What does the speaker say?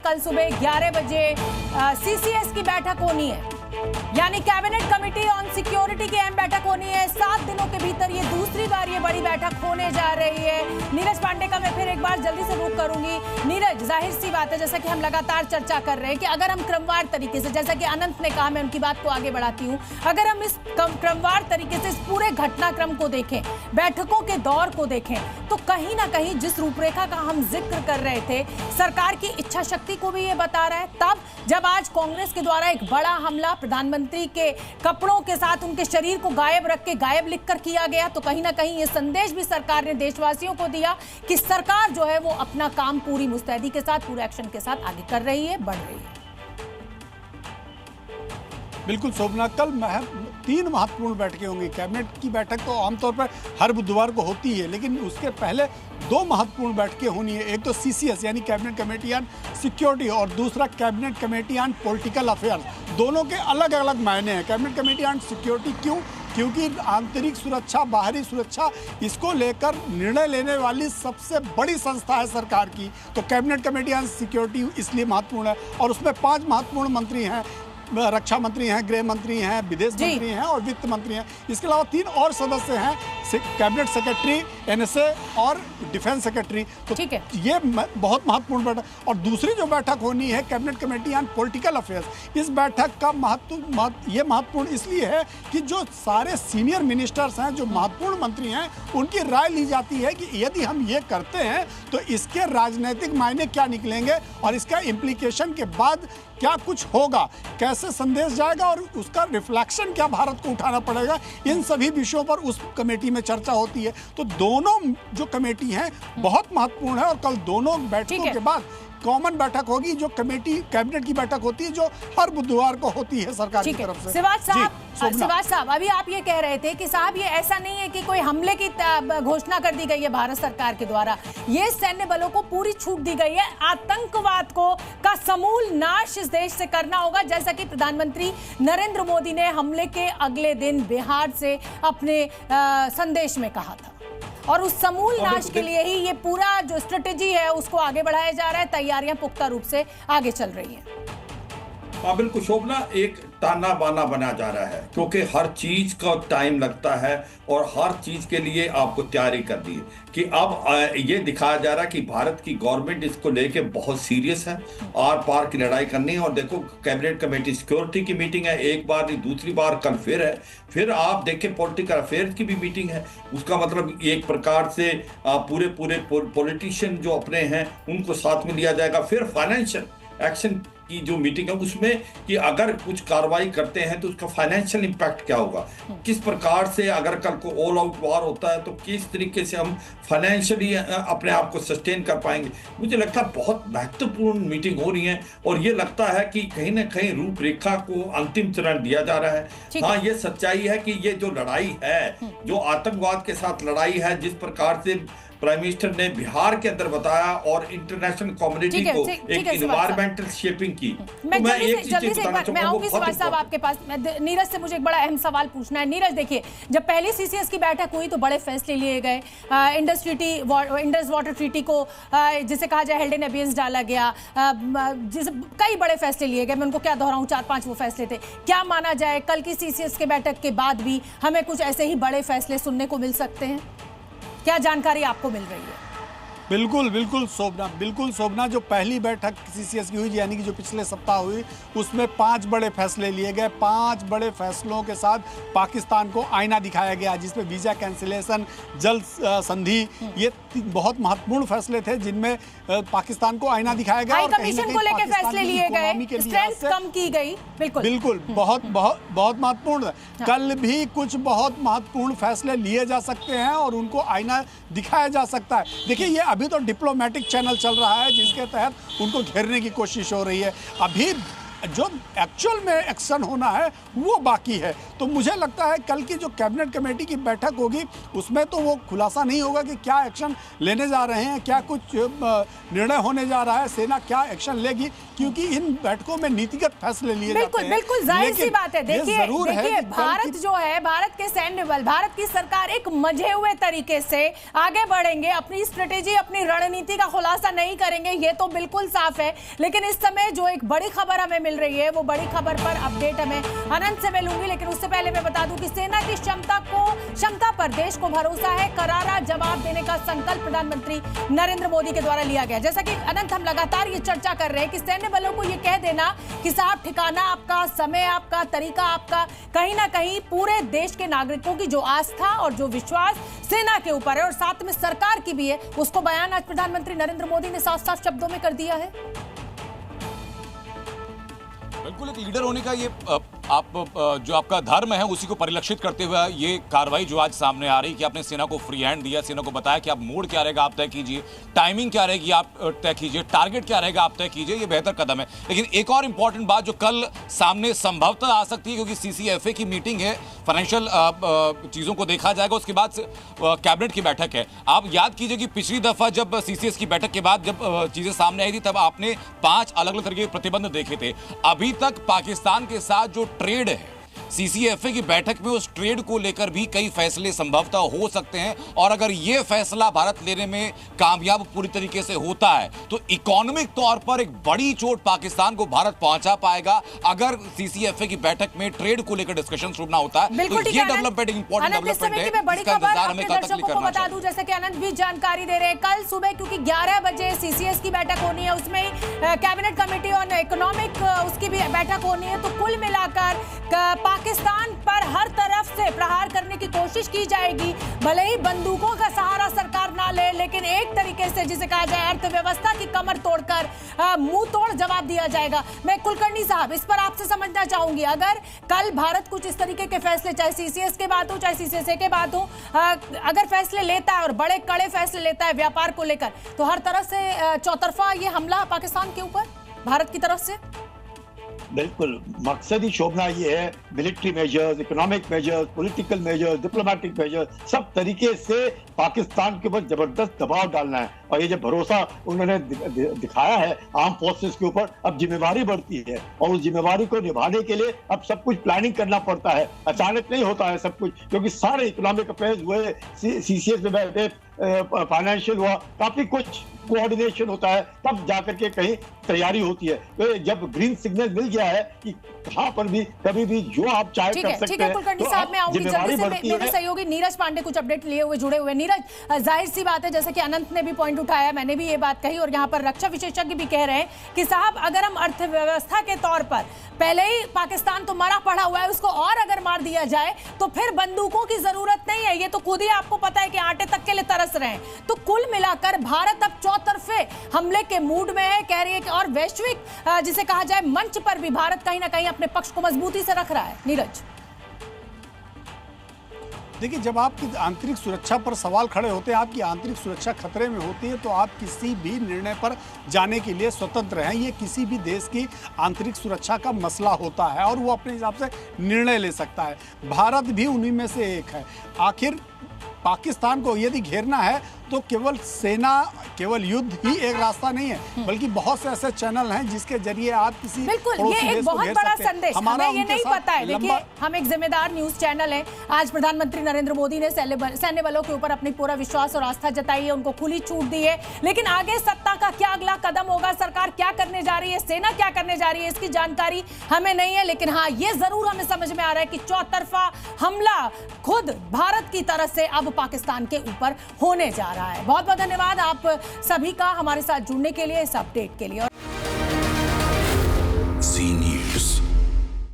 कल सुबह 11 बजे सीसीएस की बैठक होनी है, यानी कैबिनेट कमेटी ऑन सिक्योरिटी की अहम बैठक होनी है। 7 दिनों के भीतर ये दूसरी बार ये बड़ी बैठक होने जा रही है। नीरज पांडे का मैं फिर एक बार जल्दी से रुख करूंगी। नीरज, जाहिर सी बात है, जैसा कि हम लगातार चर्चा कर रहे हैं कि अगर हम क्रमवार तरीके से, जैसा कि अनंत ने कहा, मैं उनकी बात को आगे बढ़ाती हूँ, अगर हम इस क्रमवार तरीके से इस पूरे घटनाक्रम को देखें, बैठकों के दौर को देखें, तो कहीं ना कहीं जिस रूपरेखा का हम जिक्र कर रहे थे, सरकार की इच्छा शक्ति को भी ये बता रहा है। तब जब आज कांग्रेस के द्वारा एक बड़ा हमला प्रधानमंत्री के कपड़ों के साथ उनके शरीर को गायब रख के गायब लिखकर किया गया, तो कहीं ना कहीं ये संदेश भी सरकार ने देशवासियों को दिया कि सरकार जो है वो अपना काम पूरी मुस्तैदी के साथ, पूरे एक्शन के साथ आगे कर रही है, बढ़ रही है। बिल्कुल शोभना, कल 3 महत्वपूर्ण बैठकें होंगी। कैबिनेट की बैठक तो आमतौर पर हर बुधवार को होती है, लेकिन उसके पहले 2 महत्वपूर्ण बैठकें होनी है। एक तो सीसीएस यानी कैबिनेट कमेटी ऑन सिक्योरिटी और दूसरा cabinet committee on political affairs. दोनों के अलग अलग मायने हैं। कैबिनेट कमेटी ऑन सिक्योरिटी क्यों? क्योंकि आंतरिक सुरक्षा, बाहरी सुरक्षा, इसको लेकर निर्णय लेने वाली सबसे बड़ी संस्था है सरकार की। तो कैबिनेट कमेटी ऑन सिक्योरिटी इसलिए महत्वपूर्ण है और उसमें 5 महत्वपूर्ण मंत्री हैं। रक्षा मंत्री हैं, गृह मंत्री हैं, विदेश मंत्री हैं और वित्त मंत्री हैं। इसके अलावा 3 और सदस्य हैं, कैबिनेट सेक्रेटरी, एनएसए और डिफेंस सेक्रेटरी। तो ये बहुत महत्वपूर्ण बैठक। और दूसरी जो बैठक होनी है cabinet committee on political affairs, इस बैठक का ये महत्वपूर्ण इसलिए है कि जो सारे सीनियर मिनिस्टर्स हैं, जो महत्वपूर्ण मंत्री हैं, उनकी राय ली जाती है कि यदि हम ये करते हैं तो इसके राजनीतिक मायने क्या निकलेंगे और इसका इम्प्लीकेशन के बाद क्या कुछ होगा, कैसे संदेश जाएगा और उसका रिफ्लेक्शन क्या भारत को उठाना पड़ेगा। इन सभी विषयों पर उस कमेटी में चर्चा होती है। तो दोनों जो कमेटी हैं बहुत महत्वपूर्ण है और कल दोनों बैठकों के बाद कॉमन बैठक होगी, जो कमेटी कैबिनेट की बैठक होती है, जो हर बुधवार को होती है सरकार की तरफ से। सिवाज साहब, अभी आप ये कह रहे थे कि साहब ये ऐसा नहीं है कि कोई हमले की घोषणा कर दी गई है भारत सरकार के द्वारा, ये सैन्य बलों को पूरी छूट दी गई है, आतंकवाद का समूल नाश इस देश से करना होगा, जैसा कि प्रधानमंत्री नरेंद्र मोदी ने हमले के अगले दिन बिहार से अपने संदेश में कहा था। और उस समूल नाश के लिए ही ये पूरा जो स्ट्रेटेजी है उसको आगे बढ़ाया जा रहा है, तैयारियां पुख्ता रूप से आगे चल रही हैं। हाँ बिल्कुल शोभना, एक ताना बाना बना जा रहा है क्योंकि हर चीज का टाइम लगता है और हर चीज के लिए आपको तैयारी करनी है कि अब ये दिखाया जा रहा है कि भारत की गवर्नमेंट इसको लेके बहुत सीरियस है, आर पार की लड़ाई करनी है। और देखो कैबिनेट कमेटी सिक्योरिटी की मीटिंग है, एक बार नहीं दूसरी बार कल फिर है, फिर आप देखें पॉलिटिकल अफेयर्स की भी मीटिंग है। उसका मतलब एक प्रकार से पूरे पॉलिटिशियन जो अपने हैं उनको साथ में लिया जाएगा। फिर फाइनेंशियल एक्शन की जो मीटिंग है उसमें कि अगर कुछ कार्रवाई करते हैं तो उसका फाइनेंशियल इंपैक्ट क्या होगा, किस प्रकार से अगर कल को ऑल आउट वार होता है तो किस तरीके से हम फाइनेंशियली अपने आप को सस्टेन कर पाएंगे। मुझे लगता है बहुत महत्वपूर्ण मीटिंग हो रही है और ये लगता है कि कहीं ना कहीं रूपरेखा को अंतिम चरण दिया जा रहा है। हाँ, ये सच्चाई है कि ये जो लड़ाई है, जो आतंकवाद के साथ लड़ाई है, जिस प्रकार से प्राइम मिनिस्टर ने बिहार के अंदर बताया और इंटरनेशनल कम्युनिटी को एक इन्वायरमेंटल शेपिंग की। मैं एक चीज बताना चाहूंगा, मैं आऊंगी सिवाज साहब आपके पास। नीरज से मुझे एक बड़ा अहम सवाल पूछना है। नीरज, देखिए, जब पहली सीसीएस की बैठक हुई तो बड़े फैसले लिए गए। इंडस वाटर ट्रीटी को जिसे कहा जाए हेल्ड इन एबियंस डाला गया, जिसे कई बड़े फैसले लिए गए। मैं उनको क्या दोहराऊं, 4-5 वो फैसले थे। क्या माना जाए कल की सीसीएस के बैठक के बाद भी हमें कुछ ऐसे ही बड़े फैसले सुनने को मिल सकते हैं? क्या जानकारी आपको मिल रही है? बिल्कुल शोभना, जो पहली बैठक सीसीएस की हुई यानी कि जो पिछले सप्ताह हुई, उसमें 5 बड़े फैसले लिए गए। 5 बड़े फैसलों के साथ पाकिस्तान को आईना दिखाया गया, जिसमें वीजा कैंसिलेशन, जल संधि, ये बहुत महत्वपूर्ण फैसले थे जिनमें पाकिस्तान को आईना दिखाया गया। और कमीशन को लेकर फैसले लिए गए, स्ट्रेंथ कम की गई। बिल्कुल बहुत महत्वपूर्ण। कल भी कुछ बहुत महत्वपूर्ण फैसले लिए जा सकते हैं और उनको आईना दिखाया जा सकता है। देखिए, ये अभी तो डिप्लोमेटिक चैनल चल रहा है जिसके तहत उनको घेरने की कोशिश हो रही है। अभी जो एक्चुअल में एक्शन होना है वो बाकी है। तो मुझे लगता है कल की जो कैबिनेट कमेटी की बैठक होगी उसमें तो वो खुलासा नहीं होगा कि क्या एक्शन लेने जा रहे हैं, क्या कुछ निर्णय होने जा रहा है, सेना क्या एक्शन लेगी, क्योंकि इन बैठकों में नीतिगत फैसले लिए जाते हैं। बिल्कुल जाहिर सी बात है। देखिए भारत जो है, भारत के सैन्य बल, भारत की सरकार एक मजे हुए तरीके से आगे बढ़ेंगे, अपनी स्ट्रेटेजी, अपनी रणनीति का खुलासा नहीं करेंगे, ये तो बिल्कुल साफ है। लेकिन इस समय जो एक बड़ी खबर हमें मिल रही है, वो बड़ी खबर पर अपडेट हमें अनंत से मैं लूंगी, लेकिन उससे पहले मैं बता दूं कि सेना की क्षमता पर देश को भरोसा है, करारा जवाब देने का संकल्प प्रधानमंत्री नरेंद्र मोदी के द्वारा लिया गया। जैसा कि अनंत हम लगातार ये चर्चा कर रहे हैं कि सैन्य बलों को ये कह देना कि साहब ठिकाना आपका, समय आपका, तरीका आपका, कहीं ना कहीं पूरे देश के नागरिकों की जो आस्था और जो विश्वास सेना के ऊपर है और साथ में सरकार की भी है, उसको बयान आज प्रधानमंत्री नरेंद्र मोदी ने साफ साफ शब्दों में कर दिया है। बिल्कुल, एक लीडर होने का ये जो आपका धर्म है उसी को परिलक्षित करते हुए ये कार्रवाई जो आज सामने आ रही कि आपने सेना को फ्री हैंड दिया, सेना को बताया कि आप मोड क्या रहेगा आप तय कीजिए, टाइमिंग क्या रहेगी आप तय कीजिए, टारगेट क्या रहेगा आप तय कीजिए, ये बेहतर कदम है। लेकिन एक और इंपॉर्टेंट बात जो कल सामने संभवतः आ सकती है, क्योंकि सीसीएफए की मीटिंग है, फाइनेंशियल चीजों को देखा जाएगा, उसके बाद कैबिनेट की बैठक है। आप याद कीजिए कि पिछली दफा जब सीसीएस की बैठक के बाद जब चीजें सामने आई थी तब आपने 5 अलग अलग तरीके के प्रतिबंध देखे थे। अभी तक पाकिस्तान के साथ जो ट्रेड है, सीसीएफए की बैठक में उस ट्रेड को लेकर भी कई फैसले संभवतः हो सकते हैं, और अगर यह फैसला भारत लेने में कामयाब पूरी तरीके से होता है तो इकोनॉमिक तौर पर एक बड़ी चोट पाकिस्तान को भारत पहुंचा पाएगा। अगर सीसीएफए की बैठक में ट्रेड को लेकर डिस्कशन शुरू ना होता है तो ये डेवलपमेंट इंपॉर्टेंट डेवलपमेंट है, इसका इंतजार हमें कल तक नहीं करना चाहिए। जैसे कि अनंत भी जानकारी दे रहे हैं, कल सुबह क्योंकि 11 बजे सीसीएस की बैठक होनी है, उसमें कैबिनेट कमेटी ऑन इकोनॉमिक उसकी भी बैठक होनी है, तो कुल मिलाकर पाकिस्तान पर हर तरफ से प्रहार करने की कोशिश की जाएगी। भले ही बंदूकों का सहारा सरकार ना ले, लेकिन एक तरीके से जिसे कहा जाए अर्थव्यवस्था की कमर तोड़कर मुंह तोड़ जवाब दिया जाएगा। मैं कुलकर्णी साहब इस पर आपसे समझना चाहूंगी, अगर कल भारत कुछ इस तरीके के फैसले, चाहे सीसीएस के बात हो चाहे सीसीएसए के बात हो, अगर फैसले लेता है और बड़े कड़े फैसले लेता है व्यापार को लेकर, तो हर तरफ से चौतरफा ये हमला पाकिस्तान के ऊपर भारत की तरफ से बिल्कुल मकसद ही शोभना ये है, military measures, economic measures, political measures, diplomatic measures, सब तरीके से पाकिस्तान के ऊपर जबरदस्त दबाव डालना है। और ये जो भरोसा उन्होंने दिखाया है आर्म फोर्सेस के ऊपर, अब जिम्मेवारी बढ़ती है और उस जिम्मेवारी को निभाने के लिए अब सब कुछ प्लानिंग करना पड़ता है, अचानक नहीं होता है सब कुछ, क्योंकि सारे इकोनॉमिक अफेयर्स हुए, सीसीएस में बैठे, फाइनेंशियल हुआ, काफी कुछ कोऑर्डिनेशन होता है, तब जाकर के कहीं तैयारी होती है। तो जब ग्रीन सिग्नल मिल गया है कि कहां पर भी कभी भी जो आप चाहे कर सकते हैं, कुलकर्णी साहब मैं आऊंगी जल्दी से। मेरे सहयोगी नीरज पांडे कुछ अपडेट लिए हुए जुड़े हुए। नीरज, जाहिर सी बात है, जैसे कि अनंत ने भी पॉइंट उठाया, मैंने भी ये बात कही और यहाँ पर रक्षा विशेषज्ञ भी कह रहे हैं कि साहब अगर हम अर्थव्यवस्था के तौर पर पहले ही पाकिस्तान तो मरा पड़ा हुआ है, उसको और अगर मार दिया जाए तो फिर बंदूकों की जरूरत नहीं है, ये तो खुद ही आपको पता है कि आटे तक के लिए तरस रहे हैं। तो कुल मिलाकर भारत अब चौतरफे हमले के मूड में है, कह रही है कि और वैश्विक जिसे कहा जाए मंच पर भी भारत कहीं ना कहीं अपने पक्ष को मजबूती से रख रहा है। नीरज, देखिए, जब आपकी आंतरिक सुरक्षा पर सवाल खड़े होते हैं, आपकी आंतरिक सुरक्षा खतरे में होती है, तो आप किसी भी निर्णय पर जाने के लिए स्वतंत्र हैं। ये किसी भी देश की आंतरिक सुरक्षा का मसला होता है और वो अपने हिसाब से निर्णय ले सकता है। भारत भी उन्हीं में से एक है। आखिर पाकिस्तान को यदि घेरना है तो केवल सेना, केवल युद्ध ही एक रास्ता नहीं है, बल्कि बहुत से ऐसे चैनल हैं जिसके जरिए आप किसी बिल्कुल ये एक बहुत बड़ा संदेश, हमें ये नहीं पता है। देखिए, हम एक जिम्मेदार न्यूज चैनल है। आज प्रधानमंत्री नरेंद्र मोदी ने सैन्य बलों के ऊपर अपनी पूरा विश्वास और आस्था जताई है, उनको खुली छूट दी है, लेकिन आगे सत्ता का क्या अगला कदम होगा, सरकार क्या करने जा रही है, सेना क्या करने जा रही है, इसकी जानकारी हमें नहीं है। लेकिन हाँ, ये जरूर हमें समझ में आ रहा है कि चौतरफा हमला खुद भारत की तरफ से अब पाकिस्तान के ऊपर होने जा रहा है। बहुत बहुत धन्यवाद आप सभी का हमारे साथ जुड़ने के लिए, इस अपडेट के लिए। और